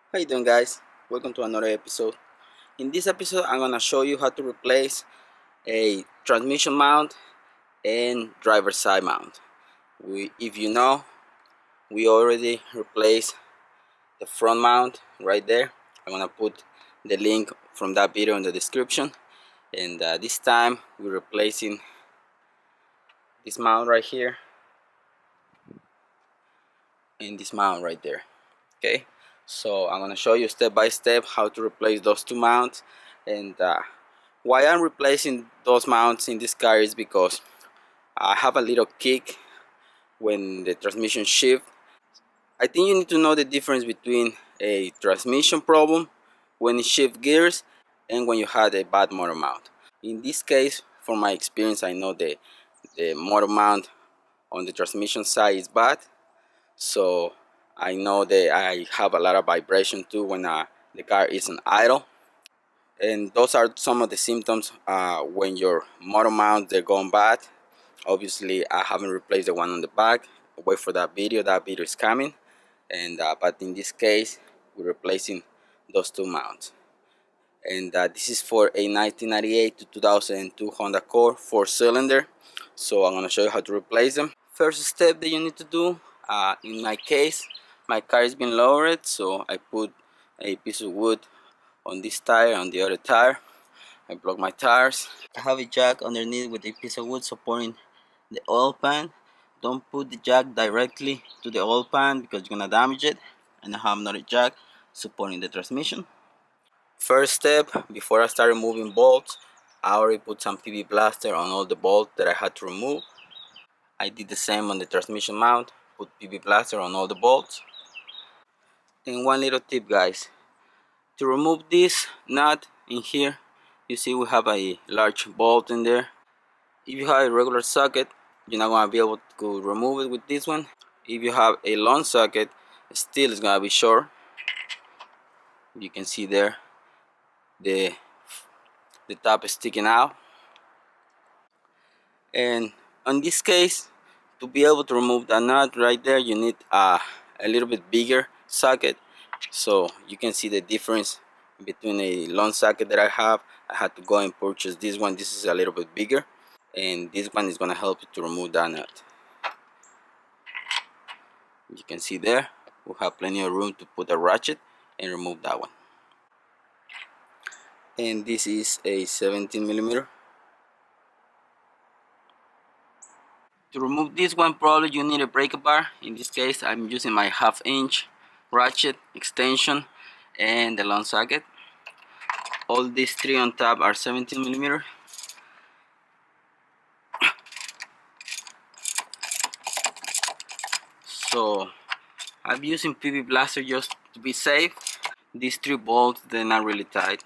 How you doing, guys? Welcome to another episode. In this episode I'm gonna show you how to replace a transmission mount and driver side mount. If you know, we already replaced the front mount right there. I'm gonna put the link from that video in the description, and this time we're replacing this mount right here and this mount right there. Okay, so I'm gonna show you step by step how to replace those two mounts. And why I'm replacing those mounts in this car is because I have a little kick when the transmission shift. I think you need to know the difference between a transmission problem when it shifts gears and when you had a bad motor mount. In this case, from my experience, I know the motor mount on the transmission side is bad, so I know that I have a lot of vibration too when the car isn't idle. And those are some of the symptoms when your motor mount they're going bad. Obviously I haven't replaced the one on the back. Wait for that video is coming. And but in this case we're replacing those two mounts. And this is for a 1998 to 2002 Honda Accord 4-cylinder. So I'm going to show you how to replace them. First step that you need to do, in my case my car has been lowered, so I put a piece of wood on this tire, on the other tire. I block my tires. I have a jack underneath with a piece of wood supporting the oil pan. Don't put the jack directly to the oil pan because you're gonna damage it. And I have another jack supporting the transmission. First step, before I start removing bolts, I already put some PB blaster on all the bolts that I had to remove. I did the same on the transmission mount, put PB blaster on all the bolts. And one little tip, guys, to remove this nut in here, you see we have a large bolt in there. If you have a regular socket, you're not gonna be able to remove it with this one. If you have a long socket, still it's gonna be short. You can see there the top is sticking out. And in this case, to be able to remove that nut right there, you need a little bit bigger socket. So you can see the difference between a long socket that I have. I had to go and purchase this one. This is a little bit bigger, and this one is going to help you to remove that nut. You can see there we have plenty of room to put a ratchet and remove that one. And this is a 17mm. To remove this one, probably you need a breaker bar. In this case I'm using my 1/2 inch ratchet extension and the long socket. All these three on top are 17mm. So I'm using PB blaster just to be safe. These three bolts, they're not really tight.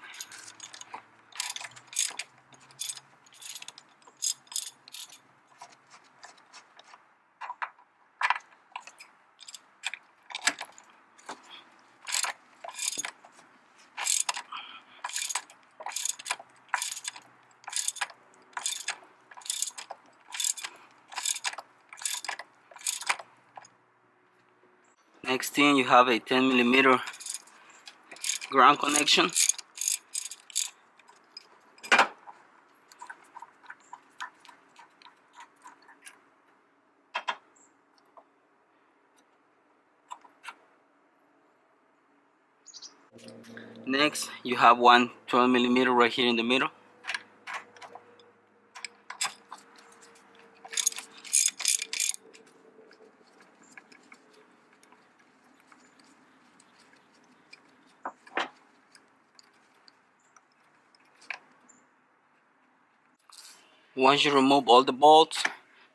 Next thing, you have a 10mm ground connection. Next, you have one 12mm right here in the middle. Once you remove all the bolts,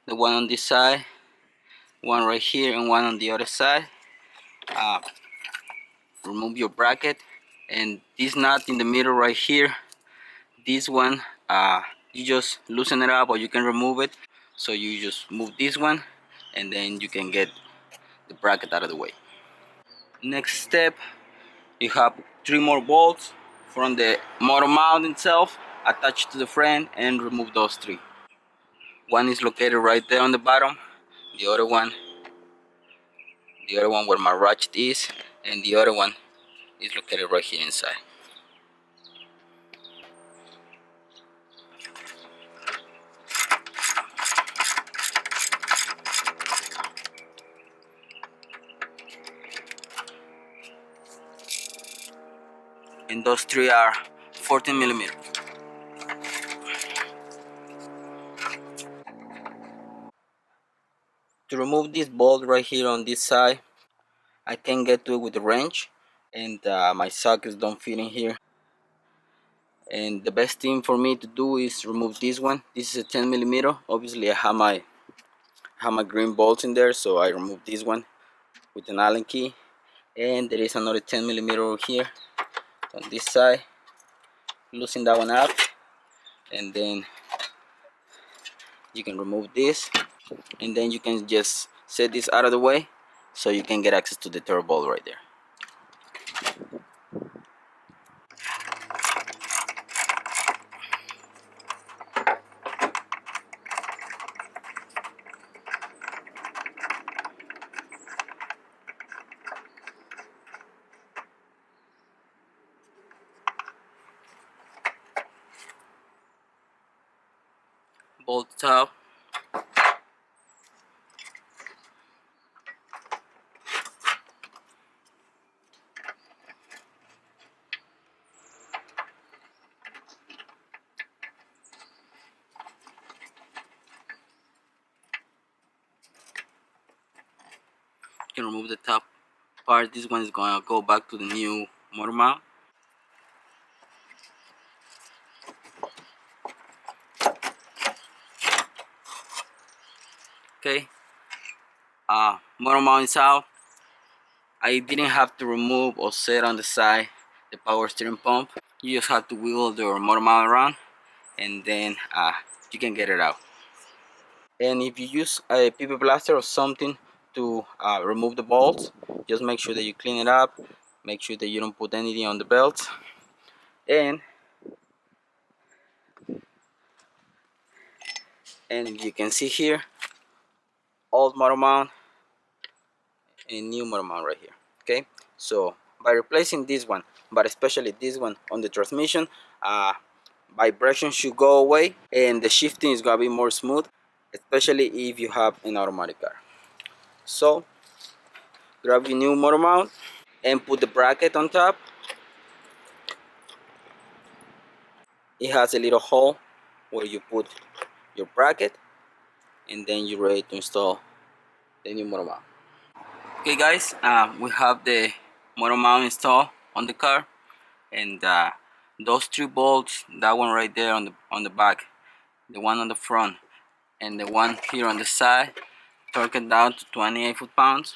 the one on this side, one right here, and one on the other side, remove your bracket. And this nut in the middle right here, this one, you just loosen it up or you can remove it. So you just move this one and then you can get the bracket out of the way. Next step, you have 3 more bolts from the motor mount itself attached to the frame, and remove those 3. One is located right there on the bottom, the other one where my ratchet is, and the other one is located right here inside. And those three are 14 millimeters. To remove this bolt right here on this side, I can get to it with the wrench, and my sockets don't fit in here. And the best thing for me to do is remove this one. This is a 10 millimeter. Obviously I have my green bolts in there, so I remove this one with an Allen key. And there is another 10 millimeter over here on this side. Loosen that one up, and then you can remove this, and then you can just set this out of the way so you can get access to the third bolt right there. Bolt top. You can remove the top part. This one is gonna go back to the new motor mount. Okay, motor mount is out. I didn't have to remove or set on the side the power steering pump. You just have to wiggle the motor mount around, and then you can get it out. And if you use a PP blaster or something to remove the bolts, just make sure that you clean it up, make sure that you don't put anything on the belts. And you can see here, old motor mount and new motor mount right here. Okay, so by replacing this one, but especially this one on the transmission, vibration should go away and the shifting is gonna be more smooth, especially if you have an automatic car. So grab your new motor mount and put the bracket on top. It has a little hole where you put your bracket, and then you're ready to install the new motor mount. Okay guys, we have the motor mount installed on the car, and those three bolts, that one right there on the back, the one on the front, and the one here on the side, torque it down to 28 foot-pounds.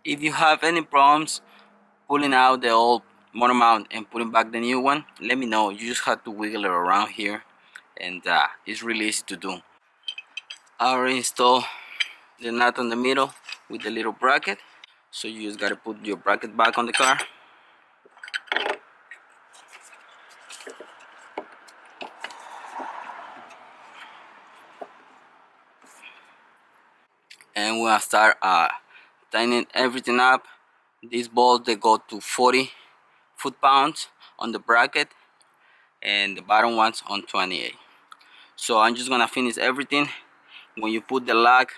If you have any problems pulling out the old motor mount and putting back the new one, let me know. You just have to wiggle it around here, and it's really easy to do. I already installed the nut on the middle with the little bracket, so you just gotta put your bracket back on the car. And we're gonna start tightening everything up. These bolts, they go to 40 foot-pounds on the bracket, and the bottom ones on 28. So I'm just gonna finish everything. When you put the lock,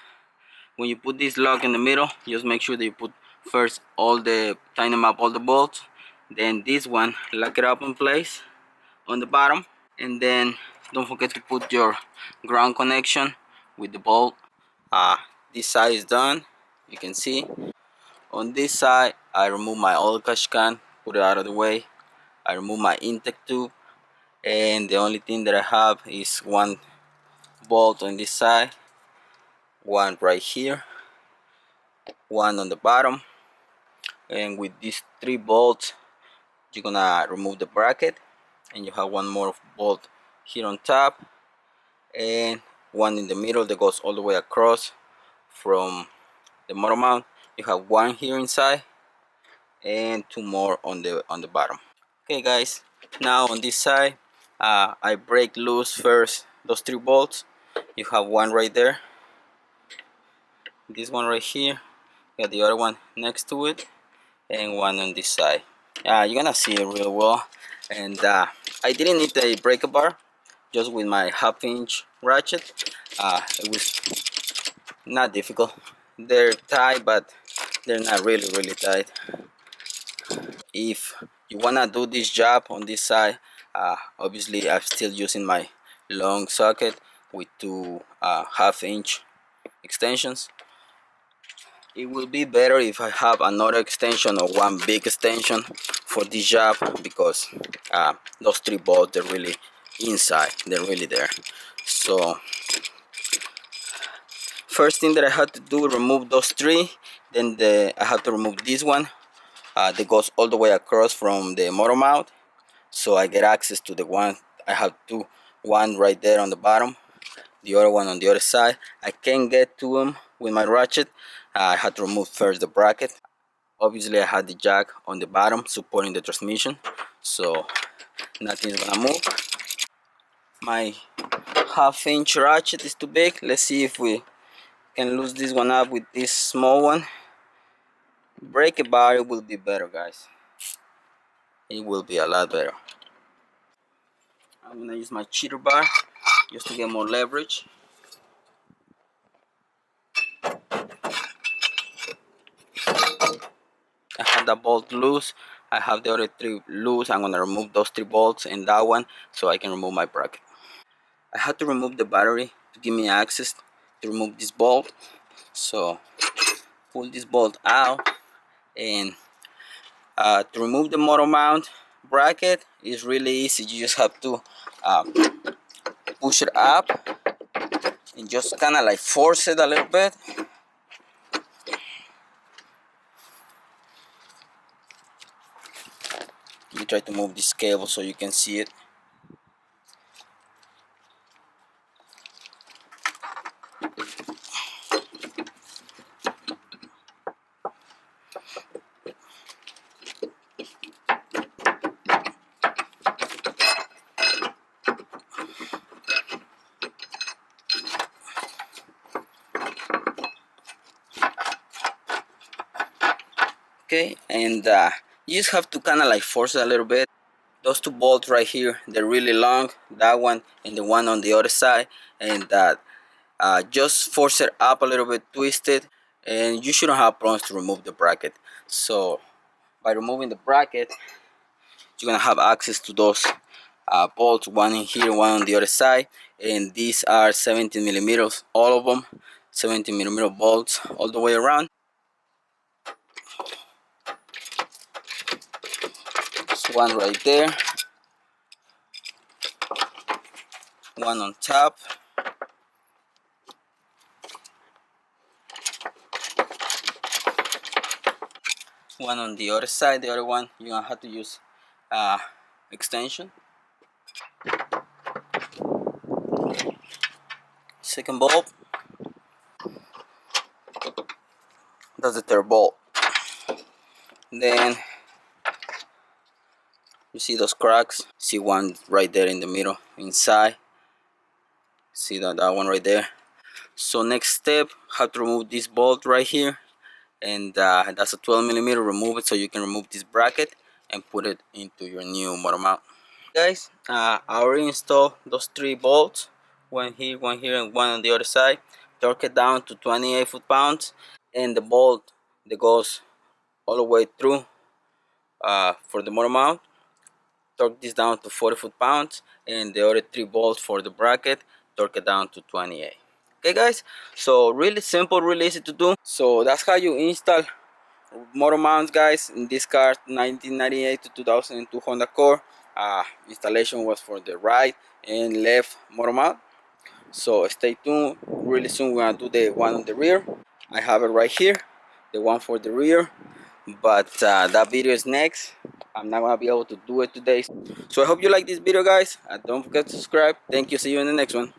when you put this lock in the middle, just make sure that you put first tighten up all the bolts, then this one, lock it up in place on the bottom, and then don't forget to put your ground connection with the bolt. This side is done. You can see on this side I remove my oil cash can, put it out of the way. I remove my intake tube, and the only thing that I have is one bolt on this side, one right here, one on the bottom, and with these three bolts you're gonna remove the bracket, and you have one more bolt here on top, and one in the middle that goes all the way across from the motor mount. You have one here inside and two more on the bottom. Okay guys, now on this side I break loose first those 3 bolts. You have one right there, this one right here, you got the other one next to it, and one on this side. You're gonna see it real well. And I didn't need a breaker bar, just with my half-inch ratchet. It was not difficult. They're tight, but they're not really tight. If you wanna do this job on this side, obviously I'm still using my long socket with 2 half-inch extensions. It will be better if I have another extension or one big extension for this job, because those 3 bolts, they're really inside, they're really there. So first thing that I had to do, remove those 3. Then I have to remove this one that goes all the way across from the motor mount, so I get access to the one. I have one right there on the bottom, the other one on the other side. I can't get to them with my ratchet. I had to remove first the bracket. Obviously I had the jack on the bottom supporting the transmission, so nothing's gonna move. My half-inch ratchet is too big. Let's see if we can lose this one up with this small one. Break a bar, it will be better guys. It will be a lot better. I'm gonna use my cheater bar just to get more leverage. I have that bolt loose. I have the other 3 loose. I'm gonna remove those 3 bolts and that one so I can remove my bracket. I had to remove the battery to give me access to remove this bolt. So pull this bolt out, and to remove the motor mount bracket is really easy. You just have to push it up and just kind of like force it a little bit. You try to move this cable so you can see it. Okay, and you just have to kind of like force it a little bit. Those 2 bolts right here, they're really long, that one and the one on the other side, and just force it up a little bit, twist it, and you shouldn't have problems to remove the bracket. So by removing the bracket, you're gonna have access to those bolts, one in here, one on the other side, and these are 17 millimeters, all of them 17 millimeter bolts all the way around. There's one right there, one on top, one on the other side. The other one you're gonna have to use extension. Second bolt, that's the third bolt. Then you see those cracks, see one right there in the middle inside, see that one right there. So next step, have to remove this bolt right here, and that's a 12 millimeter. Remove it so you can remove this bracket and put it into your new motor mount. Guys, I already installed those 3 bolts, one here and one on the other side. Torque it down to 28 foot-pounds, and the bolt that goes all the way through for the motor mount, torque this down to 40 foot-pounds, and the other 3 bolts for the bracket, torque it down to 28. Okay guys, so really simple, really easy to do. So that's how you install motor mounts guys in this car, 1998 to 2002 Honda Accord. Installation was for the right and left motor mount. So stay tuned, really soon we're gonna do the one on the rear. I have it right here, the one for the rear, but that video is next. I'm not gonna be able to do it today. So I hope you like this video guys. Don't forget to subscribe. Thank you, see you in the next one.